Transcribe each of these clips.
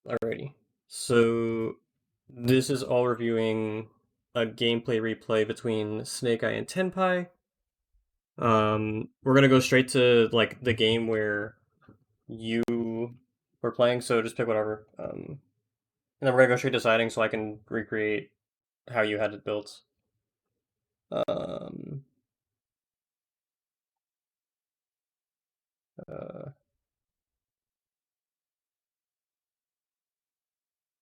Alrighty. So this is all reviewing a gameplay replay between Snake Eye and Tenpai. We're gonna go straight to like the game where you were playing, so just pick whatever. And then we're gonna go straight to siding so I can recreate how you had it built. Um, uh,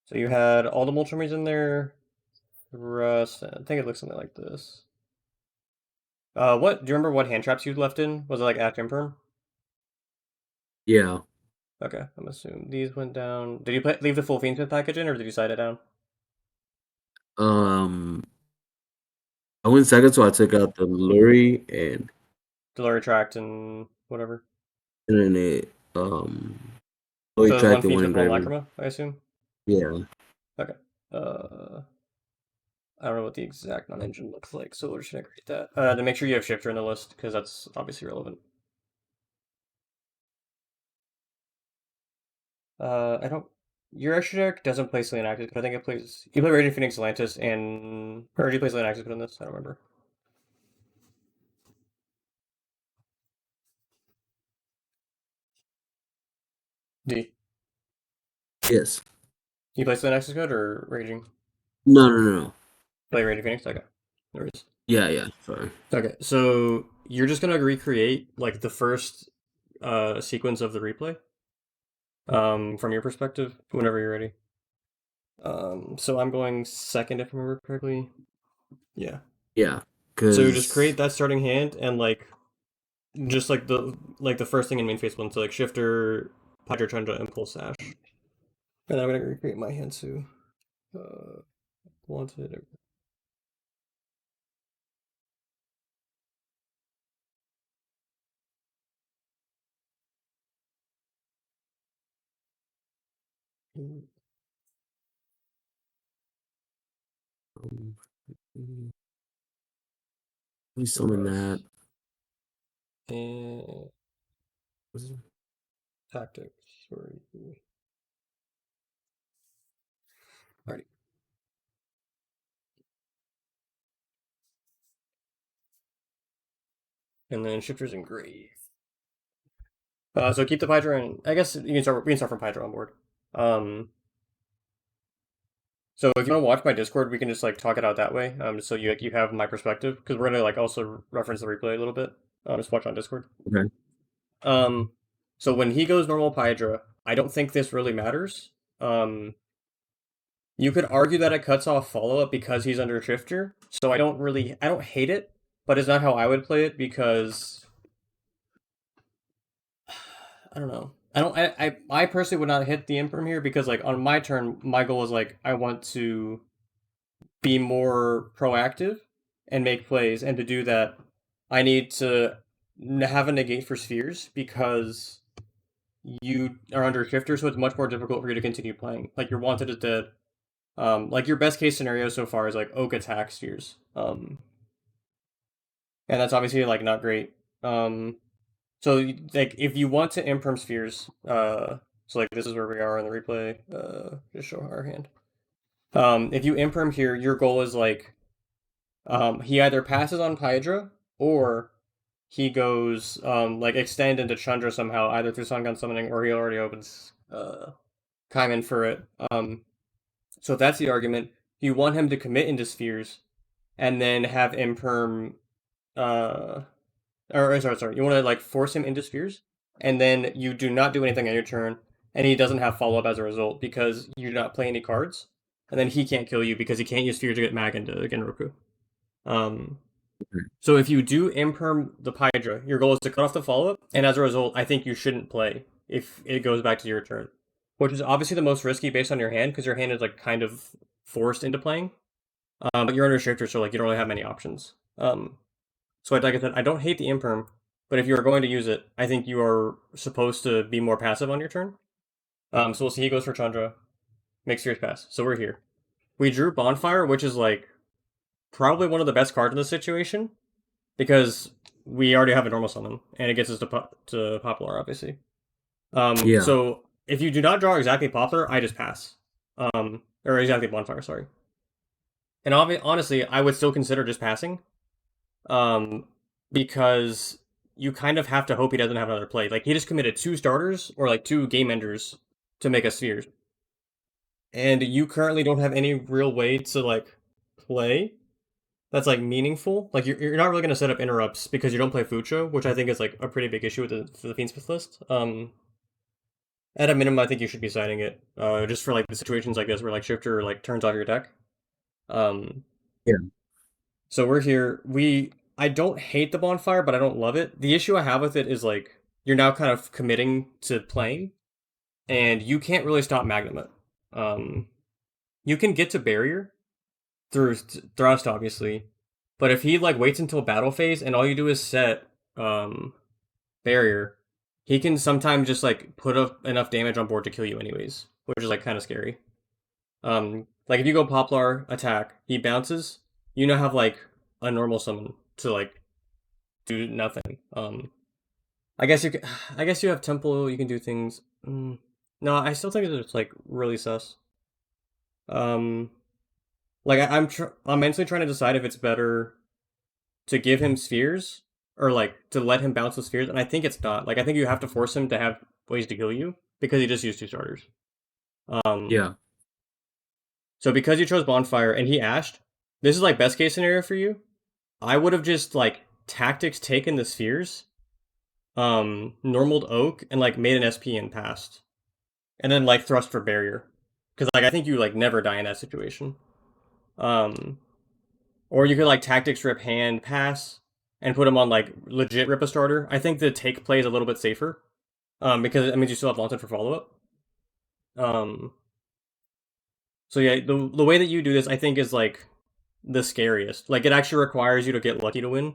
so you had all the Moltres in there, Rust. I think it looks something like this. What do you remember? What hand traps you left in? Was it like Act Imperm? Yeah. Okay, I'm assuming these went down. Did you leave the full Fiendsmith package in, or did you side it down? Um, I went second, so I took out the Luri Delay Retract and whatever. and then it Luri So there's one tracked and one Fiendsmith, one engraver. Lacrima, I assume? Yeah. Okay. I don't know what the exact non-engine looks like, so we're just gonna create that. Then make sure you have Shifter in the list, because that's obviously relevant. I don't... Your extra deck doesn't play Saiyan Axis, but I think it plays... You play Raging Phoenix Atlantis and... Or do you play Saiyan Axis in this? I don't remember. D. Yes. You play Saiyan Axis code or Raging? No. Play Raging Phoenix? Okay. There it is. Yeah. Sorry. Okay, so you're just gonna recreate like the first sequence of the replay from your perspective whenever you're ready. So I'm going second if I remember correctly. Yeah. Yeah. So just create Cause that starting hand and like just like the first thing in main phase one. So like Shifter, Hydra Chandra, Impulse Sash. And I'm gonna recreate my hand too. Wanted. we summon that. And tactics. Alrighty. And then Shifter's Engrave. So keep the Hydra, and I guess you can start. We can start from Hydra on board. So if you want to watch my Discord, we can just like talk it out that way. So you have my perspective because we're gonna like also reference the replay a little bit. Just watch on Discord. Okay. So when he goes normal Hydra, I don't think this really matters. You could argue that it cuts off follow up because he's under Shifter. So I don't hate it, but it's not how I would play it because I don't know. I personally would not hit the Imperm here because like on my turn, my goal is like I want to be more proactive and make plays, and to do that, I need to have a negate for spheres because you are under Shifter, so it's much more difficult for you to continue playing. Like your Wanted is dead. Like your best case scenario so far is like Oak attack spheres. And that's obviously like not great. So like if you want to imperm spheres, so like this is where we are in the replay. Just show our hand. If you imperm here, your goal is like, he either passes on Hydra or he goes like extend into Chandra somehow, either through Sun Gun summoning or he already opens Kaiman for it. So if that's the argument, you want him to commit into spheres and then have imperm sorry. You want to like force him into spheres, and then you do not do anything on your turn, and he doesn't have follow up as a result because you do not play any cards, and then he can't kill you because he can't use sphere to get mag into Genroku. Um, so if you do imperm the Hydra, your goal is to cut off the follow up, and as a result, I think you shouldn't play if it goes back to your turn, which is obviously the most risky based on your hand because your hand is like kind of forced into playing. But you're under shifter, so like you don't really have many options. So like I said, I don't hate the imperm, but if you are going to use it, I think you are supposed to be more passive on your turn. So we'll see. He goes for Chandra, makes Fierce Pass. So we're here. We drew Bonfire, which is like probably one of the best cards in this situation because we already have a normal summon, and it gets us to Popular, obviously. Yeah. So if you do not draw exactly Poplar, I just pass. Or exactly Bonfire, sorry. And honestly, I would still consider just passing. Um, because you kind of have to hope he doesn't have another play. Like he just committed two starters or like two game enders to make a sphere, and you currently don't have any real way to like play that's like meaningful. Like you're not really gonna set up interrupts because you don't play Fucho, which I think is like a pretty big issue with the Fiendsmith list. At a minimum, I think you should be citing it, just for like the situations like this where like Shifter like turns off your deck. Um, Yeah. so we're here. I don't hate the bonfire, but I don't love it. The issue I have with it is like you're now kind of committing to playing, and you can't really stop Magnemite. Um, you can get to barrier through thrust, obviously, but if he like waits until battle phase and all you do is set barrier, he can sometimes just like put up enough damage on board to kill you anyways, which is like kind of scary. Like if you go Poplar attack, he bounces. You now have like a normal summon to like do nothing. I guess you can, I guess you have Temple. You can do things. No, I still think it's like really sus. Um, like I'm mentally trying to decide if it's better to give him spheres or like to let him bounce the spheres, and I think it's not. Like I think you have to force him to have ways to kill you because he just used two starters. Um, Yeah. so because you chose Bonfire and he ashed, this is like best case scenario for you. I would have just like tactics taken the spheres, normaled Oak and like made an SP and passed, and then like thrust for barrier because like I think you like never die in that situation. Um, or you could like tactics rip hand pass and put him on like legit rip a starter. I think the take play is a little bit safer. Because it means you still have Launted for follow up. Um, so yeah, the way that you do this, I think, is like the scariest. Like it actually requires you to get lucky to win.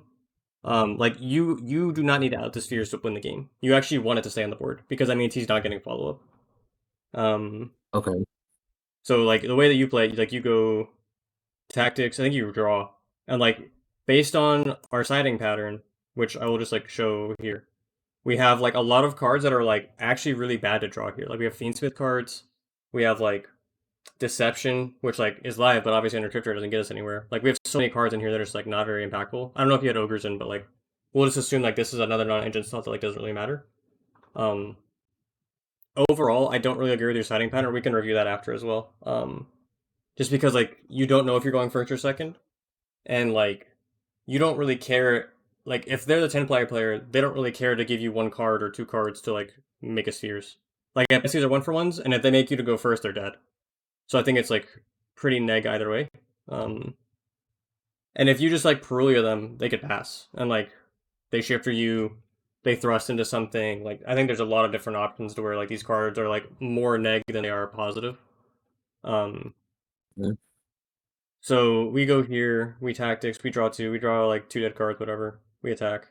Like you do not need to out the spheres to win the game. You actually want it to stay on the board because that means he's not getting follow up. Um, Okay. so like the way that you play, like you go tactics. I think you draw, and like based on our siding pattern, which I will just like show here, we have like a lot of cards that are like actually really bad to draw here. Like we have Fiendsmith cards, we have like Deception, which like is live, but obviously under Drifter doesn't get us anywhere. Like we have so many cards in here that are just like not very impactful. I don't know if you had ogres in, but like we'll just assume like this is another non-engine stuff that like doesn't really matter. Um, Overall, I don't really agree with your siding pattern. We can review that after as well. Just because like you don't know if you're going first or second, and like you don't really care. Like if they're the Tenpai player, they don't really care to give you one card or two cards to like make a spheres. Like SCs are one for ones, and if they make you to go first, they're dead. So I think it's like pretty neg either way. Um, and if you just like Perulia them, they could pass, and like they shifter you, they thrust into something. Like I think there's a lot of different options to where like these cards are like more neg than they are positive. Um, Yeah. so we go here, we tactics, we draw two, we draw like two dead cards, whatever. We attack.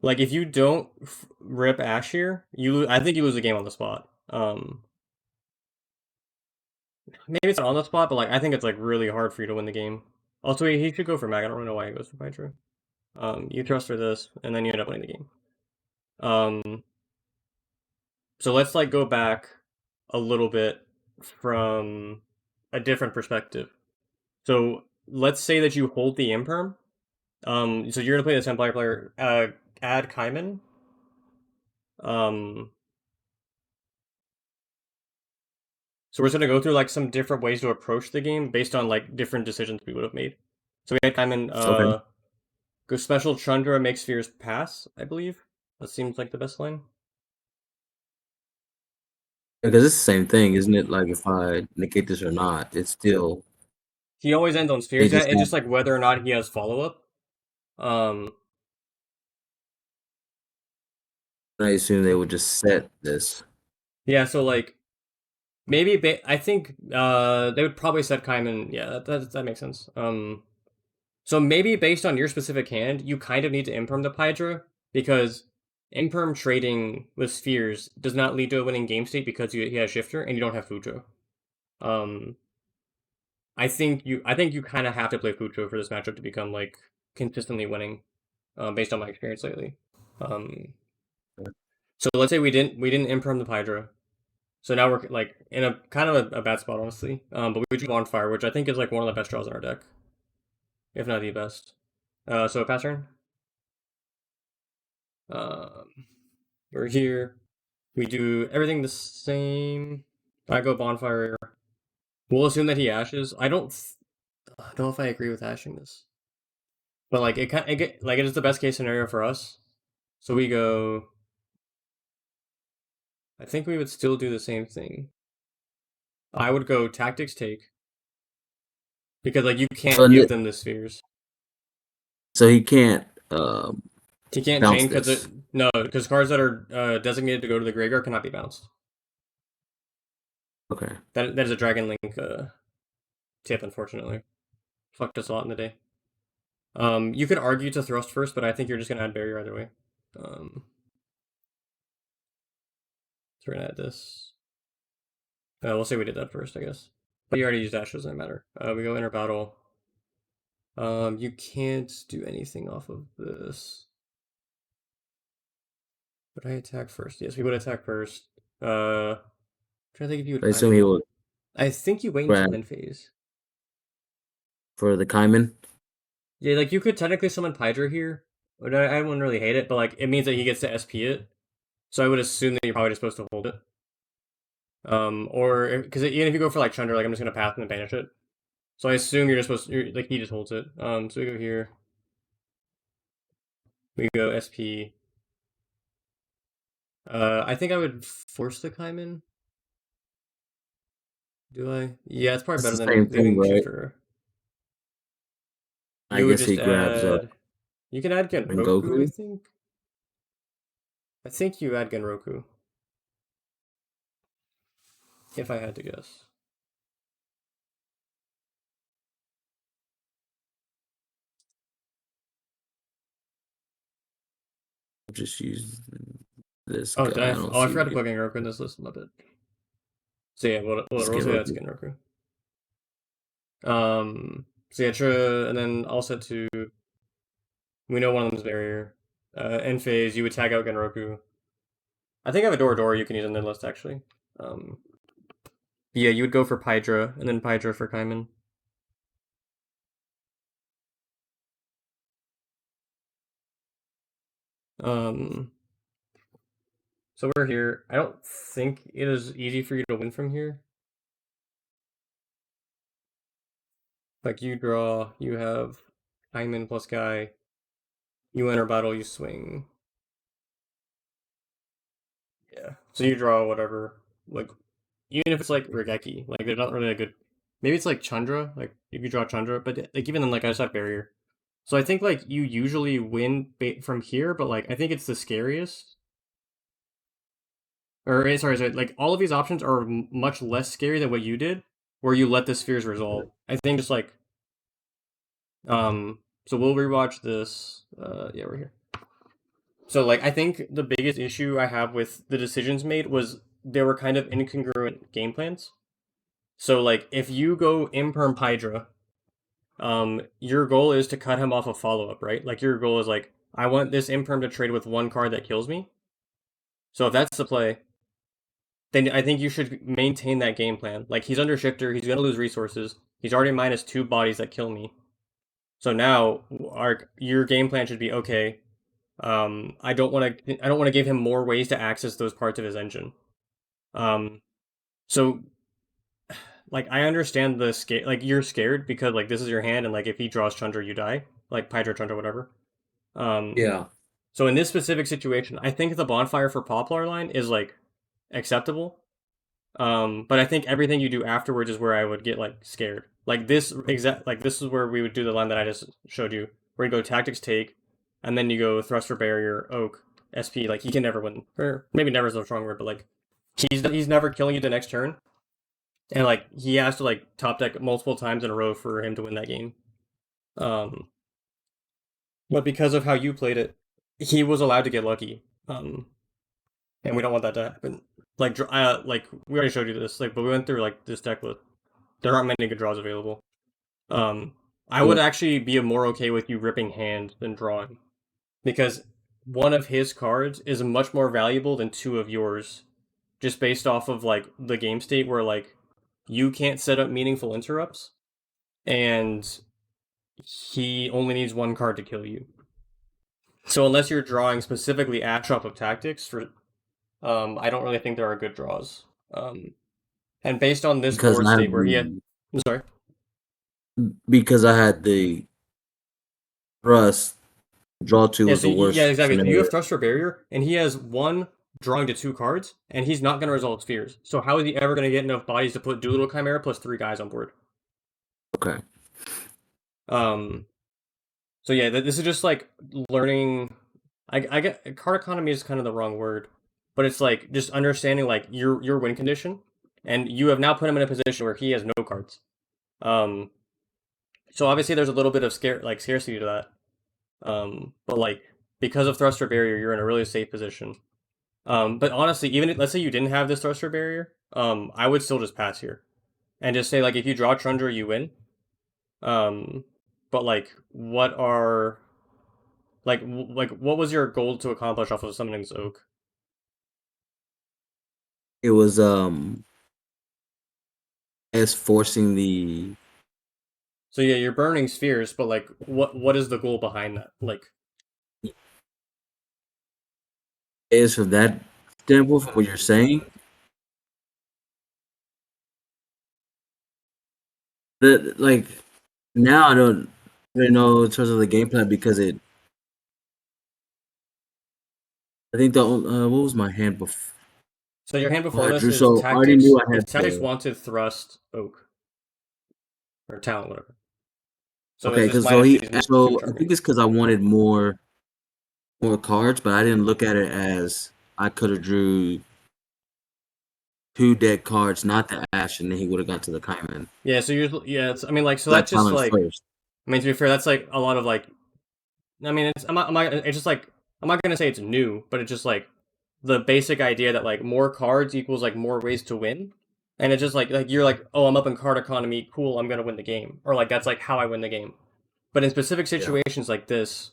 Like if you don't rip Ash here, I think you lose the game on the spot. Maybe it's not on the spot, but like I think it's like really hard for you to win the game. Also, he should go for Mag. I don't really know why he goes for Pydra. You trust for this, and then you end up winning the game. Um, so let's like go back a little bit from a different perspective. So let's say that you hold the Imperm. So you're gonna play the Tenpai player, add Kaiman. Um, so we're just gonna go through like some different ways to approach the game based on like different decisions we would have made. So we had Kaiman, Okay. go special Chandra makes spheres pass, I believe. That seems like the best line. Because it's the same thing, isn't it? Like if I negate this or not, it's still He always ends on they spheres. Yeah, just it's have, just like whether or not he has follow up. Um, I assume they would just set this. yeah, so like maybe I think they would probably set Kaiman. Yeah, that makes sense. So maybe based on your specific hand, you kind of need to imperm the Pydra because imperm trading with spheres does not lead to a winning game state because he has shifter and you don't have Fujo. Um, I think you kind of have to play Fujo for this matchup to become like consistently winning, based on my experience lately. Um, So let's say we didn't imperm the Hydra. So now we're like in a kind of a bad spot, honestly. But we drew Bonfire, which I think is like one of the best draws in our deck, if not the best. So pass turn. Um, we're here. We do everything the same. I go Bonfire. We'll assume that he ashes. I don't know if I agree with ashing this, but like it is the best case scenario for us. So we go. I think we would still do the same thing. I would go tactics take because like you can't give them the spheres. So he can't He can't bounce chain because this. no, because cards that are designated to go to the graveyard cannot be bounced. Okay. That is a Dragon Link tip, unfortunately. Fucked us a lot in the day. You could argue to thrust first, but I think you're just gonna add barrier either way. So we're gonna add this. We'll say we did that first, I guess. But you already used Ash, doesn't matter. We go inner battle. You can't do anything off of this. Would I attack first? Yes, we would attack first. I'm trying to think if you would. I assume he would I think you wait grab until end phase. for the Kaiman. Yeah, like you could technically summon Hydra here, but I wouldn't really hate it. But like it means that he gets to SP it, so I would assume that you're probably just supposed to hold it. Or because even if you go for like Chunder, like I'm just gonna path and banish it. So I assume you're just supposed to, like he just holds it. So we go here. We go SP. I think I would force the Kaiman. Do I? Yeah, it's probably That's better the than same thing, leaving right? Shifter. I You would guess just he grabs add. You can add Genroku, I Rengoku. think. I think you add Genroku. If I had to guess. Just use this Oh, guy. I don't I see forgot to put Genroku in this list. My bad. So yeah, this we'll say that's Rengoku. Genroku. So yeah, true, and then all set to. We know one of them's barrier. End phase, you would tag out Genroku. I think I have a Door you can use on the list actually. Um, yeah, you would go for Pydra and then Pydra for Kaiman. Um, so we're here. I don't think it is easy for you to win from here. Like you draw, you have Kaiman plus guy. You enter battle, you swing. Yeah. So you draw whatever. Like even if it's like Regeki, like they're not really a good. Maybe it's like Chandra, like if you draw Chandra, but like even then, like I just have barrier. So I think like you usually win from here, but like I think it's the scariest. Or sorry, like all of these options are much less scary than what you did, where you let the spheres resolve. I think just like so we'll rewatch this. Yeah, we're here. So like I think the biggest issue I have with the decisions made was they were kind of incongruent game plans. So like if you go imperm Hydra, your goal is to cut him off a follow up, right? Like your goal is like I want this imperm to trade with one card that kills me. So if that's the play, then I think you should maintain that game plan. Like he's under shifter, he's gonna lose resources. He's already minus 2 bodies that kill me. So now your game plan should be okay. I don't want to give him more ways to access those parts of his engine. So like I understand the scare. Like you're scared because like this is your hand, and like if he draws Chandra, you die. Like Hydra Chandra, whatever. Um, Yeah. so in this specific situation, I think the bonfire for Poplar line is like acceptable. But I think everything you do afterwards is where I would get like scared. Like this is where we would do the line that I just showed you. Where you go tactics take, and then you go thrust for barrier, oak, SP. Like he can never win, or maybe never is a strong word, but like he's never killing you the next turn, and like he has to like top deck multiple times in a row for him to win that game. Um, but because of how you played it, he was allowed to get lucky. And we don't want that to happen. Like we already showed you this, like, but we went through like this deck with there aren't many good draws available. Um, I would Yeah. actually be more okay with you ripping hand than drawing, because one of his cards is much more valuable than two of yours, just based off of like the game state where like you can't set up meaningful interrupts, and he only needs one card to kill you. So unless you're drawing specifically Ash off of tactics for, I don't really think there are good draws. And based on this because board I state had where he had, I'm sorry. because I had the thrust. Draw two Yeah, was so the yeah, worst exactly. You scenario have Thruster Barrier, and he has one drawing to two cards, and he's not going to resolve spheres. So how is he ever going to get enough bodies to put Doolittle Chimera plus three guys on board? Okay. Um, so yeah, this is just like learning. I get card economy is kind of the wrong word, but it's like just understanding like your win condition, and you have now put him in a position where he has no cards. Um, so obviously there's a little bit of scarcity to that. But like because of Thruster Barrier, you're in a really safe position. But honestly, even let's say you didn't have this Thruster Barrier, I would still just pass here and just say like if you draw Trundra, you win. Um, but like like what was your goal to accomplish off of summoning this oak? It was as forcing the So yeah, you're burning spheres, but like what is the goal behind that? Like as for that standpoint from what you're saying. That like now I don't really know in terms of the game plan because it. I think what was my hand before so your hand before I this drew? is So I already knew tactics. I Is had tactics the wanted thrust oak or talent whatever. So it's okay just because so minus two he these minus two so I think triggering. it's because I wanted more cards, but I didn't look at it as I could have drew two dead cards, not the Ash, and then he would have got to the Kaiman. Yeah, so yeah, it's I mean like so That that's just talent like first. I mean to be fair, that's like a lot of like I mean it's just like I'm not gonna say it's new, but it's just like the basic idea that like more cards equals like more ways to win. And it's just like you're like, oh, I'm up in card economy, cool, I'm gonna win the game. Or like that's like how I win the game. But in specific Yeah. situations like this,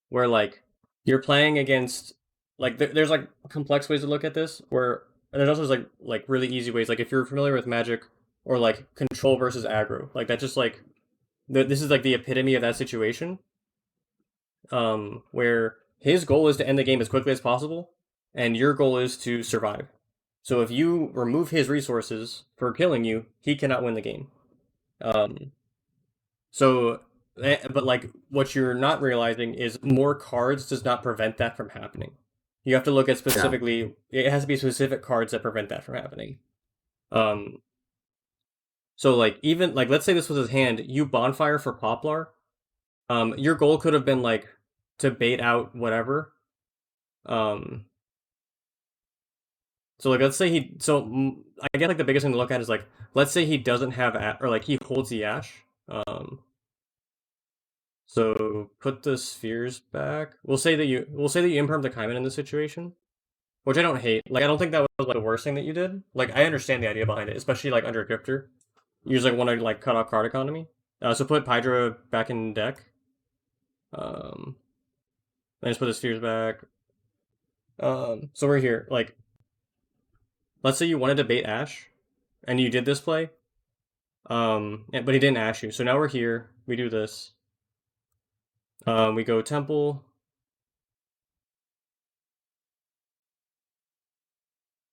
where like you're playing against like there's like complex ways to look at this, where and there's also like really easy ways. Like if you're familiar with Magic or like Control versus Aggro, like that just like this is like the epitome of that situation. Where his goal is to end the game as quickly as possible, and your goal is to survive. So if you remove his resources for killing you, he cannot win the game. Um, so, but like what you're not realizing is more cards does not prevent that from happening. You have to look at Yeah. specifically. It has to be specific cards that prevent that from happening. Um, so like even like let's say this was his hand, you bonfire for Poplar. Your goal could have been like to bait out whatever. Um, so like let's say I guess like the biggest thing to look at is like let's say he doesn't have or like he holds the ash. Um, so put the spheres back. We'll say that you imperm the Kaiman in this situation, which I don't hate. Like I don't think that was like the worst thing that you did. Like I understand the idea behind it, especially like under Drifter. You just like want to like cut off card economy. So put Hydra back in deck. Um, then just put the spheres back. So we're here. Like let's say you wanted to bait Ash, and you did this play. But he didn't ash you. So now we're here. We do this. We go temple.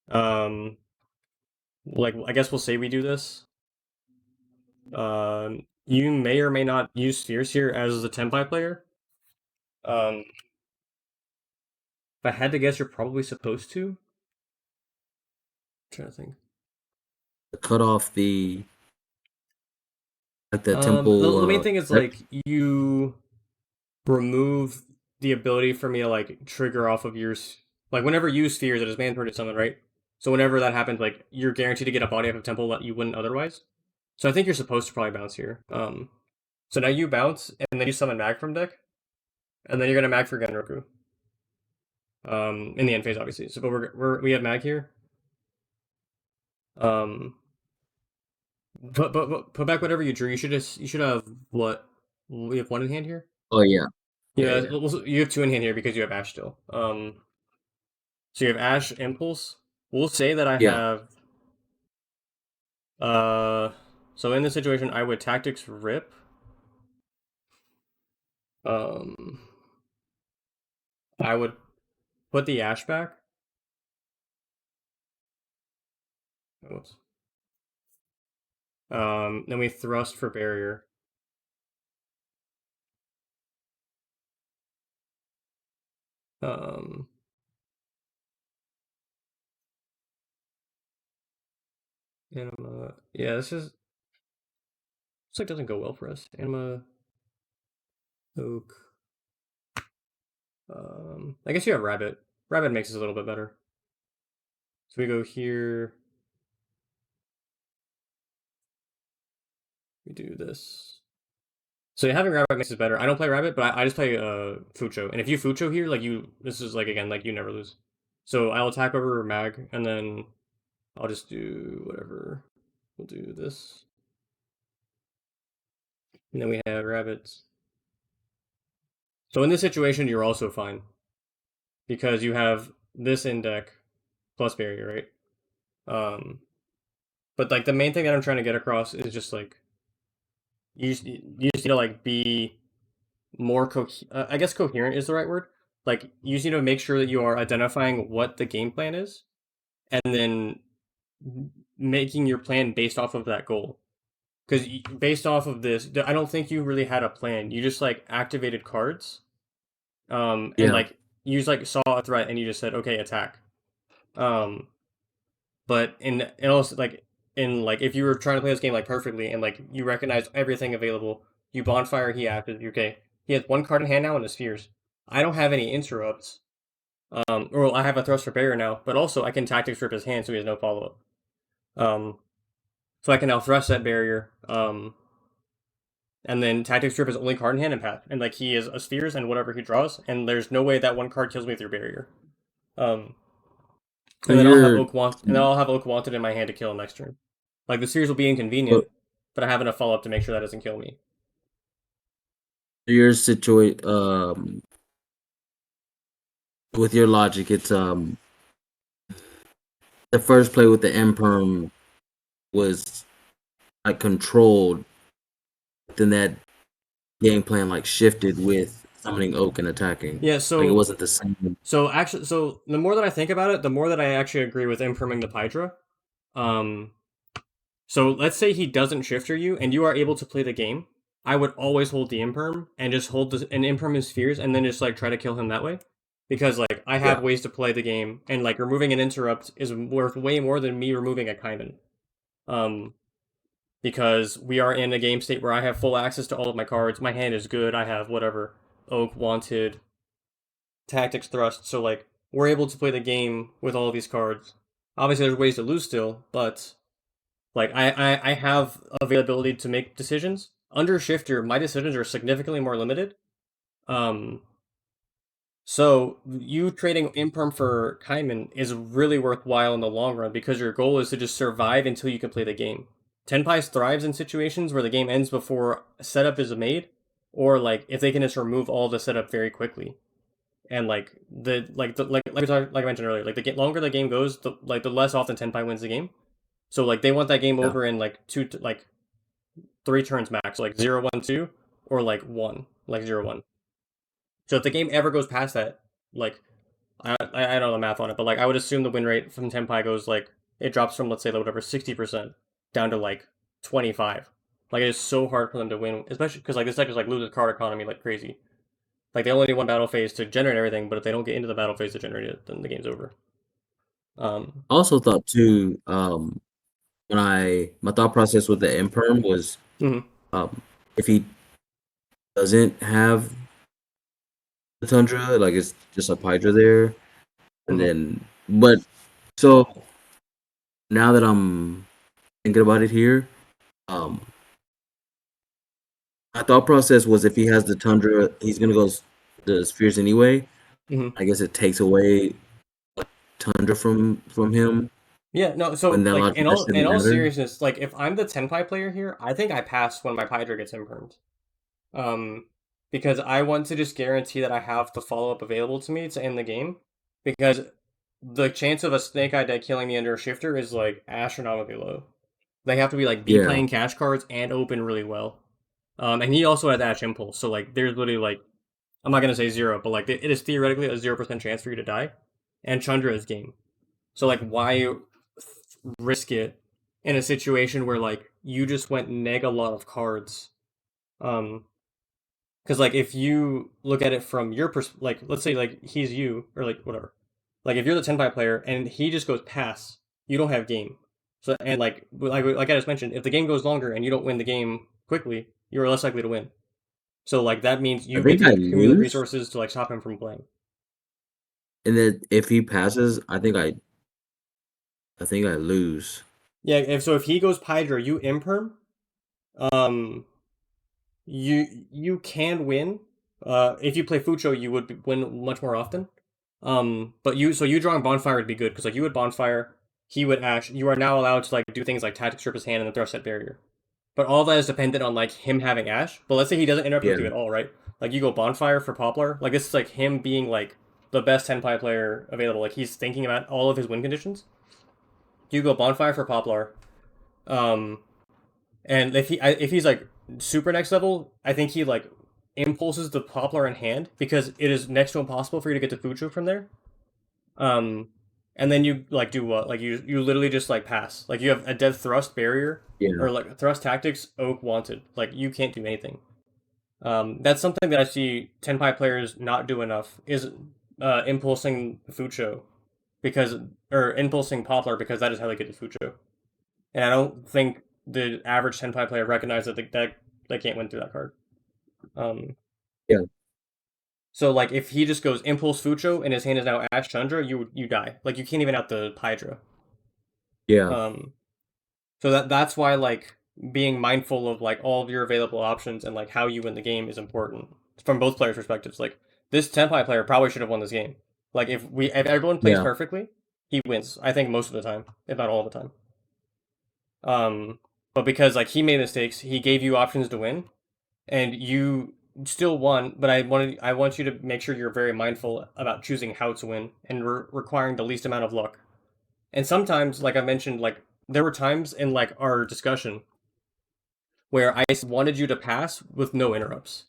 Um, like I guess we'll say we do this. You may or may not use spheres here as a Tenpai player. If I had to guess, you're probably supposed to. I'm trying to think. Cut off the like the The main temple thing is effect. like you remove the ability for me to like trigger off of yours. Like whenever you use spheres, it is man to summon, right? So whenever that happens, like you're guaranteed to get a body off of temple that you wouldn't otherwise. So I think you're supposed to probably bounce here. So now you bounce and then you summon mag from deck, and then you're gonna mag for Genroku. In the end phase, obviously. So, but we have mag here. Um, put back whatever you drew. You should have what? We have one in hand here. Oh yeah. Yeah, yeah, you have two in hand here because you have Ash still. So you have Ash Impulse. We'll say that I yeah. have. Uh, so in this situation, I would Tactics Rip. Um, I would put the Ash back. Oops. Then we thrust for barrier. Um, Anima. Yeah, this is. Looks like it doesn't go well for us. Anima, Oak. I guess you have Rabbit. Rabbit makes us a little bit better. So we go here. We do this. So having Rabbit makes us better. I don't play Rabbit, but I just play Fucho. And if you Fucho here, like you, this is like again, like you never lose. So I'll attack over Mag, and then I'll just do whatever. We'll do this. And then we have Rabbits. So in this situation, you're also fine. Because you have this in deck plus barrier, right? But like the main thing that I'm trying to get across is just like you just need to like be more I guess coherent is the right word. Like you just need to make sure that you are identifying what the game plan is, and then making your plan based off of that goal. Because based off of this, I don't think you really had a plan. You just like activated cards, and Yeah. like you just like saw a threat and you just said okay attack. Um, but in also like in like if you were trying to play this game like perfectly and like you recognize everything available, you bonfire, he acted. Okay, he has one card in hand now and his spheres. I don't have any interrupts. Or I have a thrust for barrier now, but also I can tactics rip his hand so he has no follow up. Um, so I can now thrust that barrier. And then tactics rip his only card in hand and path, and like he is a spheres and whatever he draws, and there's no way that one card kills me through barrier. Um, So and then I'll have you're, Oak want, and then I'll have Oak wanted in my hand to kill him next turn. Like the series will be but inconvenient, but I have enough follow up to make sure that doesn't kill me. your situation, with your logic, it's the first play with the imperm was like controlled, then that game plan like shifted with summoning Oak and attacking. Yeah, Like it wasn't the same. so the more that I think about it, the more that I actually agree with impriming the Pydra. Um, so let's say he doesn't shifter you, and you are able to play the game. I would always hold the imperm and just hold and imperm his spheres, and then just like try to kill him that way, because like I have Yeah, ways to play the game, and like removing an interrupt is worth way more than me removing a Kaiman. Um, because we are in a game state where I have full access to all of my cards. My hand is good. I have whatever Oak wanted, tactics thrust. So like we're able to play the game with all of these cards. Obviously, there's ways to lose still, but like I have availability to make decisions. Under shifter, my decisions are significantly more limited. Um, so you trading imperm for Kaiman is really worthwhile in the long run because your goal is to just survive until you can play the game. Tenpai thrives in situations where the game ends before setup is made, or like if they can just remove all the setup very quickly. And like I mentioned earlier, like longer the game goes, the less often Tenpai wins the game. So like they want that game yeah. over in like three turns max, like 0-1-2, or like 0-1. So if the game ever goes past that, like I don't know the math on it, but like I would assume the win rate from Tenpai goes like it drops from let's say whatever 60% down to like 25. Like it is so hard for them to win, especially because like this deck is like loses card economy like crazy. Like they only need one battle phase to generate everything, but if they don't get into the battle phase to generate it, then the game's over. I also thought too, when my thought process with the imperm was, Mhm, if he doesn't have the tundra, like it's just a Hydra there, and mhm, then but so now that I'm thinking about it here, um, my thought process was if he has the tundra, he's gonna go the spheres anyway. mhm. I guess it takes away tundra from him. Yeah, no. When So that like logic that in shouldn't all matter. seriousness, like if I'm the Tenpai player here, I think I pass when my Pydra gets impermed. Um, because I want to just guarantee that I have the follow up available to me to end the game. Because the chance of a Snake Eye deck killing me under a shifter is like astronomically low. They have to be like be Yeah. playing cash cards and open really well. And he also has Ash Impulse, so like there's literally like I'm not gonna say zero, but like it is theoretically a 0% chance for you to die. And Chandra is game. So like why risk it in a situation where like you just went neg a lot of cards? Um, because like if you look at it from your like let's say like he's you or like whatever, like if you're the Tenpai player and he just goes pass, you don't have game. So and like I just mentioned, if the game goes longer and you don't win the game quickly, you're less likely to win. So like that means I you get think to I accumulate lose, resources to like stop him from playing. and then if he passes, I think I lose. Yeah, if he goes Pydra, you imperm, um, you can win. If you play Fucho, you would win much more often. But you drawing Bonfire would be good because like you would Bonfire, he would Ash. You are now allowed to like do things like Tactic Strip his hand and then throw set barrier. But all that is dependent on like him having Ash. But let's say he doesn't interrupt Yeah. with you at all, right? Like you go Bonfire for Poplar. Like this is like him being like the best Tenpai player available. Like he's thinking about all of his win conditions. You go Bonfire for Poplar. Um, and if he's like super next level, I think he like impulses the Poplar in hand because it is next to impossible for you to get to Fuchu from there. Um, and then you like do what? Like you literally just like pass. Like you have a dead thrust barrier Yeah. or like thrust tactics oak wanted. Like you can't do anything. That's something that I see Tenpai players not do enough is impulsing Fucho because or impulsing Poplar because that is how they get to Fucho. And I don't think the average Tenpai player recognizes that they can't win through that card. Um, Yeah. so like if he just goes impulse Fucho and his hand is now Ash Chandra, you die. Like you can't even out the Hydra. Yeah. Um, so that's why like being mindful of like all of your available options and like how you win the game is important from both players' perspectives. Like this Tenpai player probably should have won this game. Like if everyone plays Yeah. perfectly, he wins. I think most of the time, if not all the time. But because like he made mistakes, he gave you options to win, and you still won. But I want you to make sure you're very mindful about choosing how to win and requiring the least amount of luck. And sometimes, like I mentioned, like there were times in like our discussion where I wanted you to pass with no interrupts.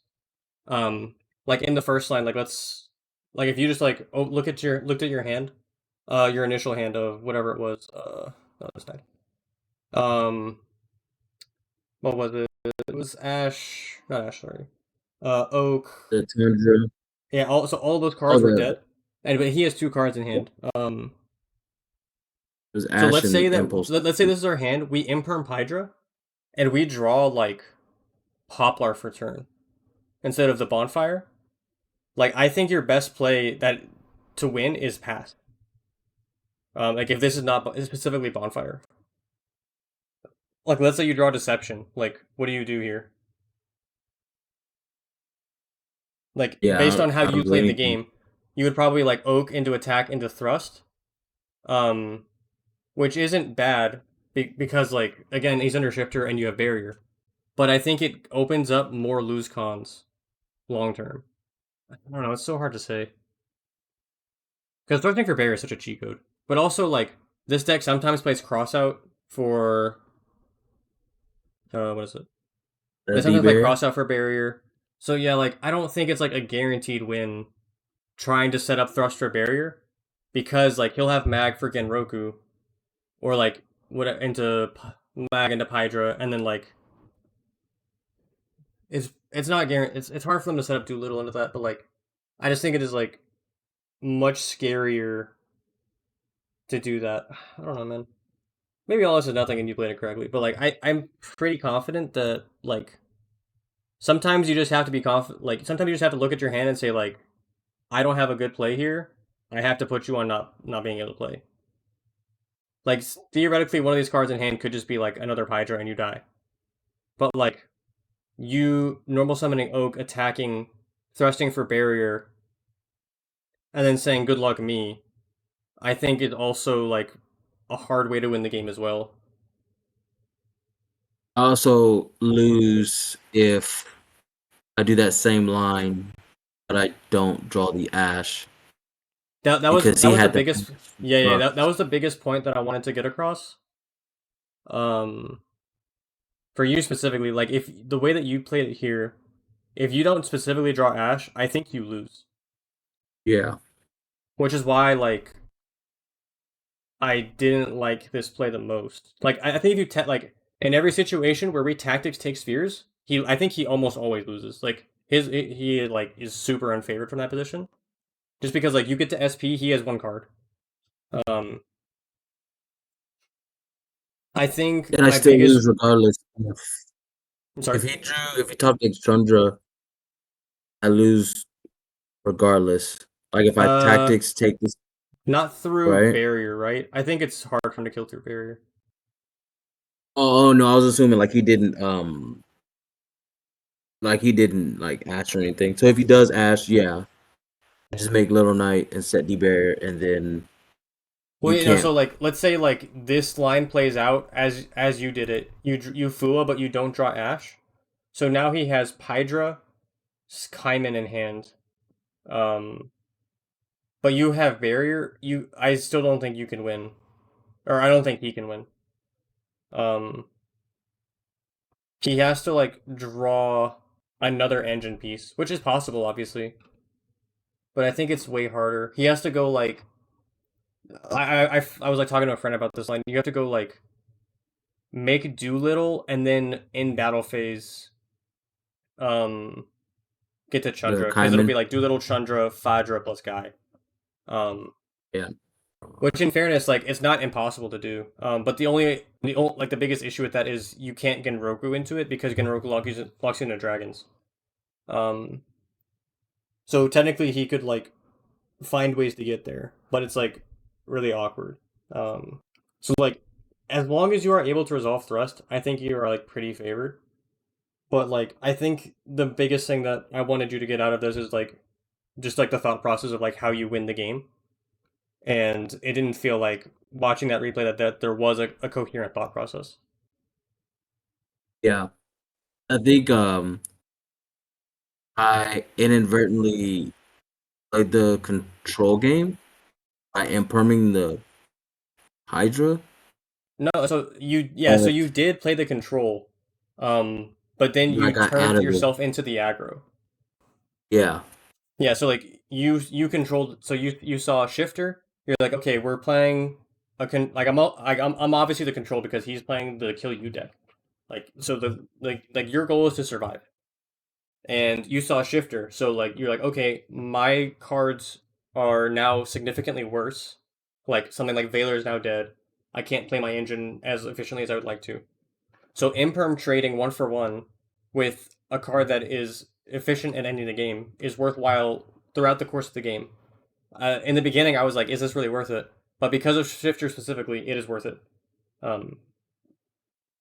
Like in the first line, like let's like if you just like looked at your hand, your initial hand of whatever it was, not this time. Um, what was it? It was Ash, not Ash, sorry. Oak. The Tundra. Yeah, so all those Oh, cards were the dead, and but he has two cards in it hand. was So Ash and Impulse. let's say this is our hand. We imperm Hydra, and we draw like Poplar for turn instead of the Bonfire. Like I think your best play that to win is pass. Like if this is not specifically Bonfire. Like let's say you draw Deception. Like what do you do here? Like based Yeah, on how I you was played the waiting. game, you would probably like Oak into attack into thrust. Um, which isn't bad because like again he's under shifter and you have barrier, but I think it opens up more lose cons long term. I don't know. It's so hard to say because thrusting for barrier is such a cheat code, but also like this deck sometimes plays crossout for what is it? They B sometimes play barrier. crossout for barrier. So yeah, like I don't think it's like a guaranteed win trying to set up thrust for barrier because like he'll have mag for Genroku or like what into mag into Hydra and then like it's not guaranteed. It's hard for them to set up too little into that, but like I just think it is like much scarier to do that. I don't know, man. Maybe all this is nothing and you played it correctly, but like I'm pretty confident that like sometimes you just have to be confident. Like sometimes you just have to look at your hand and say like I don't have a good play here. I have to put you on not being able to play. Like theoretically, one of these cards in hand could just be like another Hydra and you die. But like you normal summoning Oak, attacking, thrusting for barrier, and then saying good luck me, I think is also like a hard way to win the game as well. I also lose if I do that same line, but I don't draw the ash because That he was the had the biggest. Yeah, yeah. That first. was the biggest point that I wanted to get across. Um, for you specifically, like if the way that you played it here, if you don't specifically draw Ash, I think you lose. Yeah, Which is why like I didn't like this play the most. Like I think if you like in every situation where we tactics take spheres, I think he almost always loses. Like he like is super unfavored from that position. Just because like you get to SP, he has one card. Um, I think and I my still biggest. lose regardless. I'm sorry. If he top decks Chandra, I lose regardless. Like if I Uh, tactics take this Not through right. barrier, right? I think it's hard for him to kill through barrier. Oh no, I was assuming like he didn't like ash or anything. So if he does ash, yeah, I just make Little Knight and set the barrier, and then Well, he you know, can't. so like, let's say like this line plays out as you did it. You Fua, but you don't draw Ash. So now he has Pydra, Kaiman in hand. Um, but you have barrier. I still don't think you can win, or I don't think he can win. Um, he has to like draw another engine piece, which is possible, obviously, but I think it's way harder. He has to go like I was like talking to a friend about this line. You have to go like make Doolittle and then in battle phase um get to The Chandra because it'll be Kaiman. like Doolittle, Chandra, Fadra plus Guy. Um Yeah. which in fairness like it's not impossible to do. But like the biggest issue with that is you can't Genroku into it because Genroku locks you into dragons. Um so technically he could like find ways to get there, but it's like really awkward. So like as long as you are able to resolve thrust, I think you are like pretty favored. But like I think the biggest thing that I wanted you to get out of this is like just like the thought process of like how you win the game. And it didn't feel like watching that replay that there was a coherent thought process. Yeah. I think I inadvertently played the control game by imperming the Hydra. No, so so But you did play the control, but then I you got out turned of it. yourself into the aggro. Yeah. Yeah, so like you controlled, so you saw a shifter. You're like, okay, we're playing like I'm obviously the control because he's playing the kill you deck. Like so the like your goal is to survive, and you saw a shifter. So like you're like, okay, my cards are now significantly worse. Like something like Valor is now dead. I can't play my engine as efficiently as I would like to. So imperm trading 1 for 1 with a card that is efficient at ending the game is worthwhile throughout the course of the game. In the beginning, I was like, "Is this really worth it?" But because of Shifter specifically, it is worth it. Um,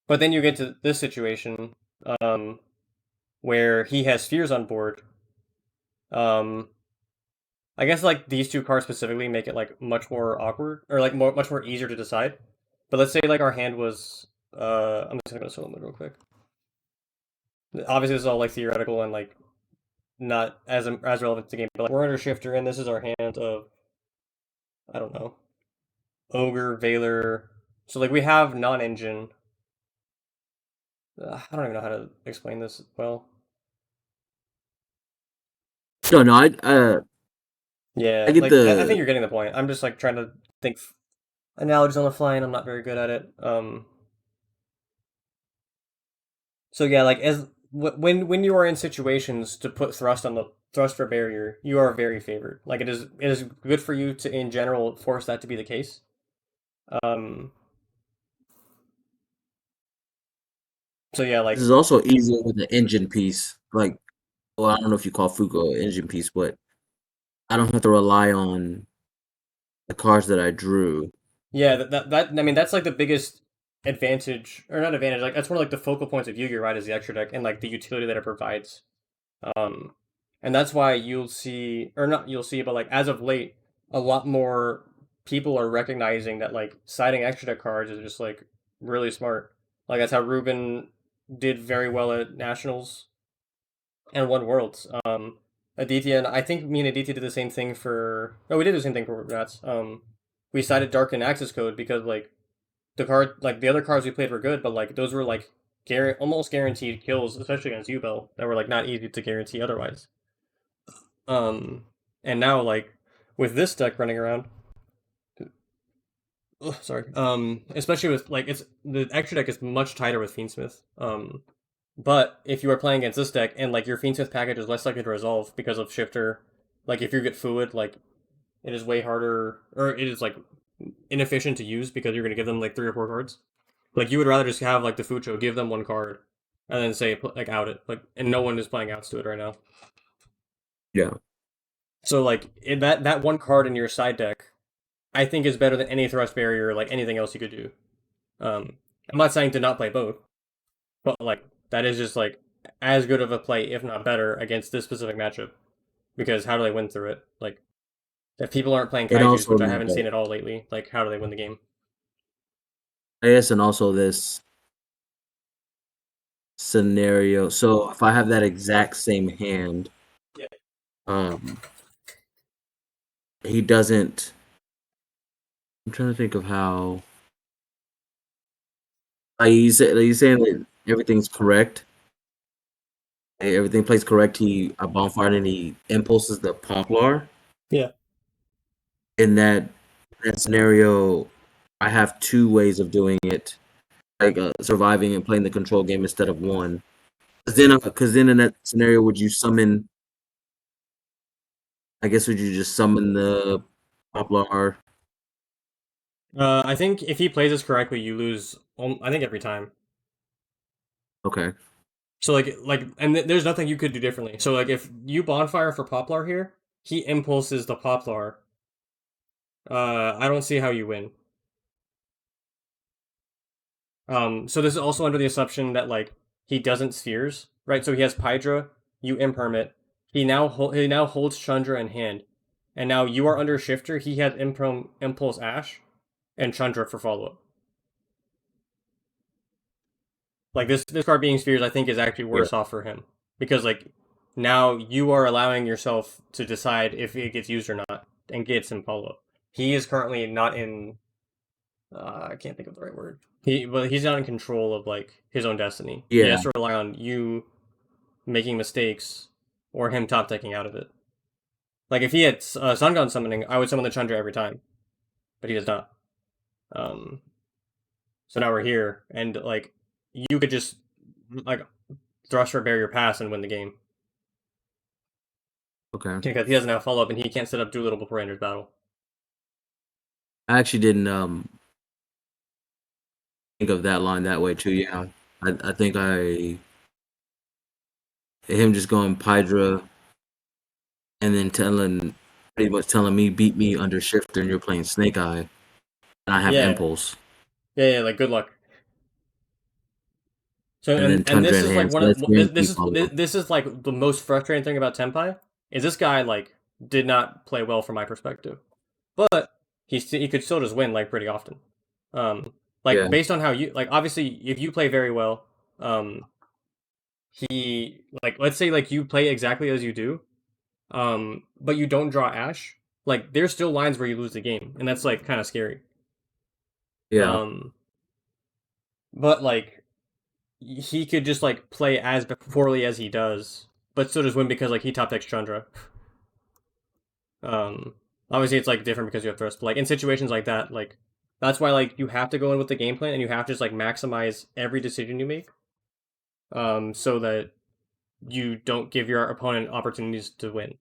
but then you get to this situation um, where he has spheres on board. Um, I guess like these two cards specifically make it like much more awkward or like much more easier to decide. But let's say like our hand was. I'm just gonna go solo mode real quick. Obviously, this is all like theoretical and like not as relevant to the game. But like, we're under Shifter, and this is our hand of I don't know Ogre, Valor. So like we have non-engine. I don't even know how to explain this well. No, no, I Yeah, get like I think the you're getting the point. I'm just like trying to think analogies on the fly, and I'm not very good at it. So yeah, like as when you are in situations to put thrust for barrier, you are very favored. Like it is good for you to in general force that to be the case. Um, so yeah, this like is also easier with the engine piece. Like, well, I don't know if you call Fuko an engine piece, but I don't have to rely on the cards that I drew. yeah, that I mean that's like the biggest advantage or not advantage. Like that's one of like the focal points of Yu-Gi-Oh! Right is the extra deck and like the utility that it provides. Um, and that's why you'll see, or not you'll see, but like as of late, a lot more people are recognizing that like siding extra deck cards is just like really smart. Like that's how Ruben did very well at nationals. and One Worlds. Aditya and I think me and Aditya did the same thing for. Oh, we did the same thing for Rats. We cited Dark and Access Code because like the other cards we played were good, but like those were like almost guaranteed kills, especially against Ubel, that were like not easy to guarantee otherwise. Um, and now like with this deck running around, ugh, sorry. Especially with like it's the extra deck is much tighter with Fiendsmith. But if you are playing against this deck and like your Fiendsmith package is less likely to resolve because of Shifter, like if you get Fluid, like it is way harder or it is like inefficient to use because you're gonna give them like 3 or 4 cards. Like you would rather just have like the Fucho, give them 1 card, and then say like out it, like and no one is playing outs to it right now. Yeah. So like that 1 card in your side deck, I think is better than any thrust barrier or like anything else you could do. I'm not saying to not play both, but like that is just like as good of a play, if not better, against this specific matchup. Because how do they win through it? Like if people aren't playing And Kaiju's, also, which I haven't seen at all lately, like how do they win the game? I guess, and also this scenario. So if I have that exact same hand, Yeah. um, he doesn't. I'm trying to think of how. Like he's saying that everything's correct. Everything plays correct. He a bonfire and he impulses the poplar. Yeah. In that scenario, I have 2 ways of doing it, like surviving and playing the control game instead of one. Because then in that scenario, would you summon? I guess would you just summon the poplar? I think if he plays this correctly, you lose. I think every time. Okay. So and there's nothing you could do differently. So like if you bonfire for Poplar here, he impulses the Poplar. I don't see how you win. So this is also under the assumption that like he doesn't spheres, right? So he has Pydra, you impermit. He now holds Chandra in hand, and now you are under Shifter. He has Impulse Ash, and Chandra for follow up. Like this card being spheres, I think is actually Yeah. worse off for him because like now you are allowing yourself to decide if it gets used or not and gets some follow up. He is currently not in. I can't think of the right word. He's not in control of like his own destiny. He Yeah. has to rely on you making mistakes or him top decking out of it. Like if he had Sun Gun summoning, I would summon the Chandra every time, but he does not. Um, so now we're here, and like you could just like thrust or barrier pass and win the game Okay. because he doesn't have follow up and he can't set up Doolittle before he enters battle. I actually didn't think of that line that way too. Yeah. I think him just going Pydra and then pretty much telling me beat me under shifter and you're playing Snake Eye and I have Yeah, impulse yeah. Like good luck. So and then and Tundra this in is like hand, one so of that's guaranteed follow up. this is like the most frustrating thing about Tenpai is this guy like did not play well from my perspective, but he could still just win like pretty often. Yeah. Like based on how you like obviously if you play very well, um, he like let's say like you play exactly as you do, but you don't draw Ash. Like there's still lines where you lose the game, and that's like kind of scary. Yeah. Um, but like he could just like play as poorly as he does, but still just win because like he top decks Chandra. Um, Obviously it's like different because you have thrust, but like in situations like that, like that's why like you have to go in with the game plan and you have to just like maximize every decision you make, so that you don't give your opponent opportunities to win.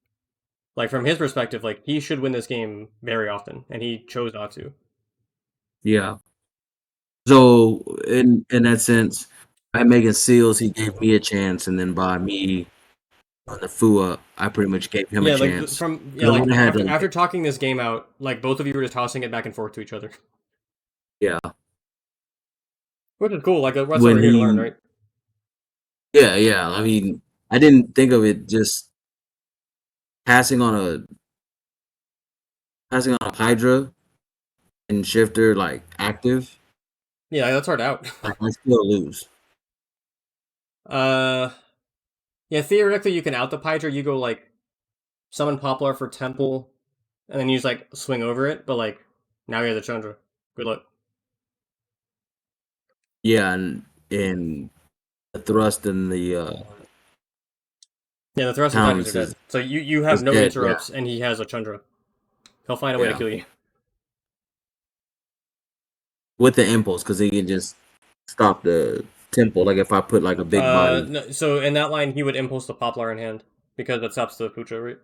Like from his perspective, like he should win this game very often, and he chose not to. Yeah. So in that sense, by making seals, he gave me a chance, and then by me on the FUA, I pretty much gave him a Yeah, like chance. from yeah, Because I like would have had to, after talking this game out, like both of you were just tossing it back and forth to each other, yeah. which is cool. Like that's what When we're here to learn, he, right? yeah, yeah. I mean, I didn't think of it just passing on a Hydra and Shifter like active. Yeah, that's hard out. Like I still lose. uh, Yeah, theoretically you can out the Hydra. You go like summon Poplar for Temple, and then use like swing over it. But like now you have the Chandra. Good luck. Yeah, and the thrust and the Yeah, the thrust and tactics are pounds dead. So you have is no dead. Yeah, interrupts, and he has a Chandra. He'll find a way to yeah. kill you. With the impulse, because he can just stop the tempo. Like if I put like a big body. No, so in that line, he would impulse the Poplar in hand because that stops the Pucho, right?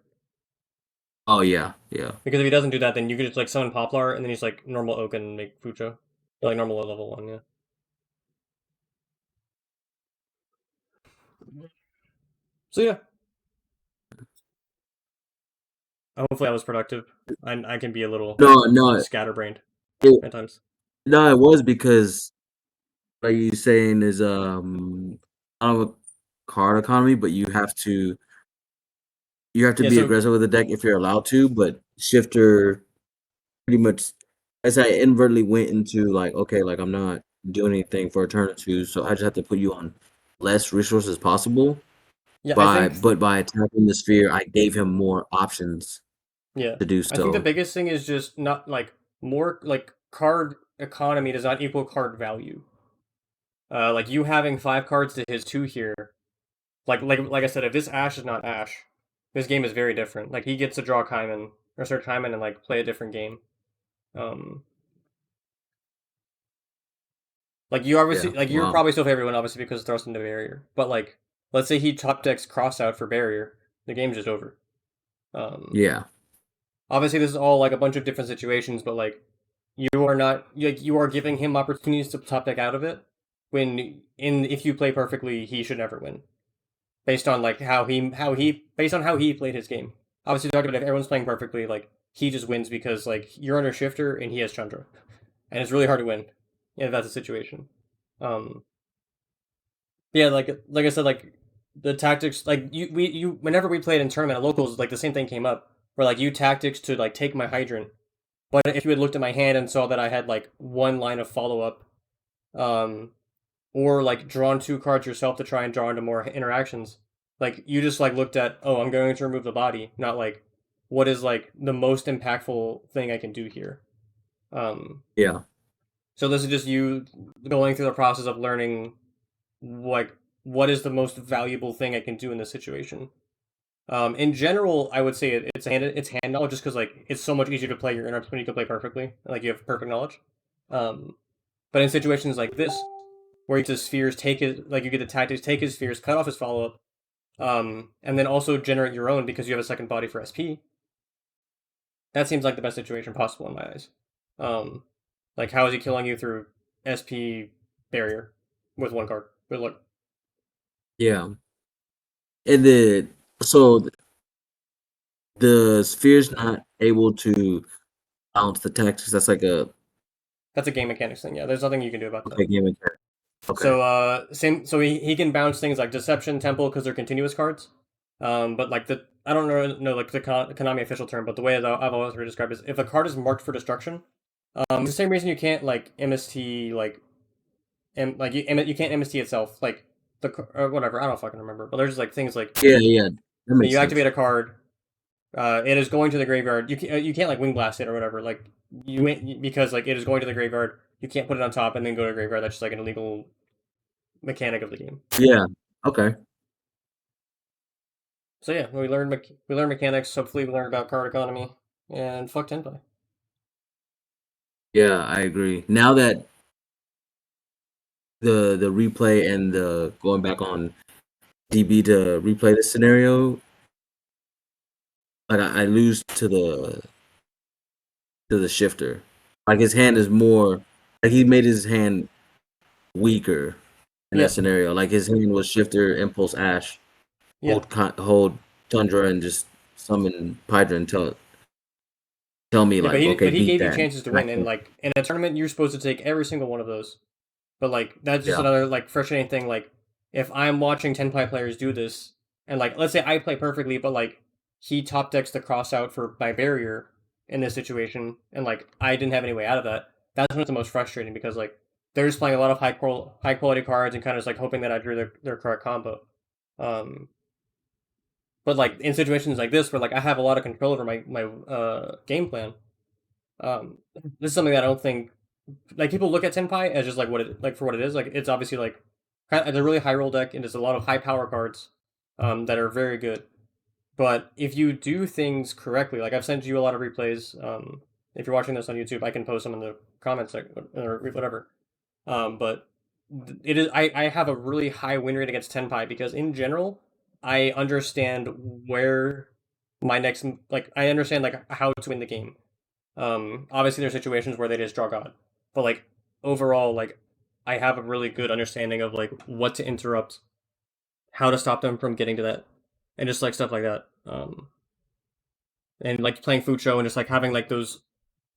Oh yeah, yeah, Because if he doesn't do that, then you could just like summon Poplar and then he's like normal Oak and make Pucho. Like normal level 1, yeah. So yeah, hopefully I was productive. I can be a little no, no, scatterbrained it, at times. no. It was because like you saying is I don't know card economy, but you have to Yeah, be so aggressive with the deck if you're allowed to. But shifter pretty much, as I inadvertently went into like okay, like I'm not doing anything for a turn or two, so I just have to put you on less resources possible. yeah, I think By attacking the sphere, I gave him more options yeah, to do I think the so. biggest thing is just not like more like card economy does not equal card value. Like you having 5 cards to his 2 here. Like I said, if this Ash is not Ash, this game is very different. Like he gets to draw Kaiman or search Kaiman and like play a different game. Um, like you obviously Yeah. like you're Wow. probably still favorite one obviously because thrust into barrier. But like let's say he top decks cross out for barrier, the game's just over. Um, Yeah. obviously this is all like a bunch of different situations, but like you are not like you are giving him opportunities to top deck out of it. When in if you play perfectly, he should never win based on like how he based on how he played his game. Obviously, talking about if everyone's playing perfectly, like he just wins because like you're under shifter and he has Chandra, and it's really hard to win if that's a situation. Um, yeah, like I said, like the tactics, like you whenever we played in tournament at locals, like the same thing came up where like you tactics to like take my hydrant, but if you had looked at my hand and saw that I had like one line of follow up, um, or like drawn 2 cards yourself to try and draw into more interactions. Like you just like looked at, oh, I'm going to remove the body, not like what is like the most impactful thing I can do here. Um, Yeah. so this is just you going through the process of learning like what is the most valuable thing I can do in this situation. In general, I would say it's hand knowledge just because like it's so much easier to play your interrupts when you can play perfectly, like you have perfect knowledge. Um, but in situations like this, where he says spheres, take it like you get the tactics, take his spheres, cut off his follow up, and then also generate your own because you have a second body for SP. That seems like the best situation possible in my eyes. Um, like how is he killing you through SP barrier with 1 card? Good luck. Yeah. And then so the sphere's not able to bounce the tactics. That's like a That's a game mechanics thing. Yeah, there's nothing you can do about that. okay game mechanic. Okay. So same. So he can bounce things like Deception, Temple because they're continuous cards. But like the I don't know like the Konami official term, but the way that I've always heard it described is if a card is marked for destruction. It's the same reason you can't like MST like you can't MST itself like the or whatever I don't fucking remember. But there's just like things like Yeah, yeah. That makes you sense. activate a card, it is going to the graveyard. You can't like wing blast it or whatever. Like because like it is going to the graveyard. You can't put it on top and then go to the graveyard. That's just like an illegal mechanic of the game. Yeah. Okay. So yeah, we learned mechanics. Hopefully, we learned about card economy and fuck Tenpai. Yeah, I agree. Now that the replay and the going back on DB to replay the scenario, like I lose to the shifter. Like his hand is more like he made his hand weaker in that Yeah, scenario. Like his hand was shifter, impulse, ash, yeah, hold tundra, and just summon Hydra and tell me yeah. But like he okay, but he beat gave you that. chances to And I win, and can't. like in a tournament, you're supposed to take every single one of those. But like that's just Yeah, another like frustrating thing. Like if I'm watching Tenpai players do this, and like let's say I play perfectly, but like he top decks the cross out for my barrier in this situation, and like I didn't have any way out of that. That's when it's the most frustrating because like they're just playing a lot of high quality cards and kind of just like hoping that I drew their correct combo. Um, But like in situations like this, where like I have a lot of control over my game plan, this is something that I don't think like people look at Tenpai as just like what it like for what it is. Like it's obviously like it's a really high roll deck and there's a lot of high power cards that are very good. But if you do things correctly, like I've sent you a lot of replays. If you're watching this on YouTube, I can post them in the comments or whatever. But it is I have a really high win rate against Tenpai because in general I understand where my next like I understand like how to win the game. Obviously there's situations where they just draw God, but like overall like I have a really good understanding of like what to interrupt, how to stop them from getting to that, and just like stuff like that. And like playing Fucho and just like having like those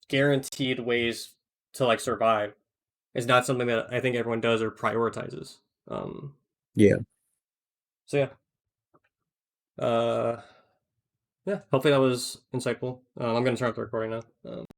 guaranteed ways to like survive is not something that I think everyone does or prioritizes. Um, Yeah. so uh, yeah, hopefully that was insightful. I'm gonna turn off the recording now.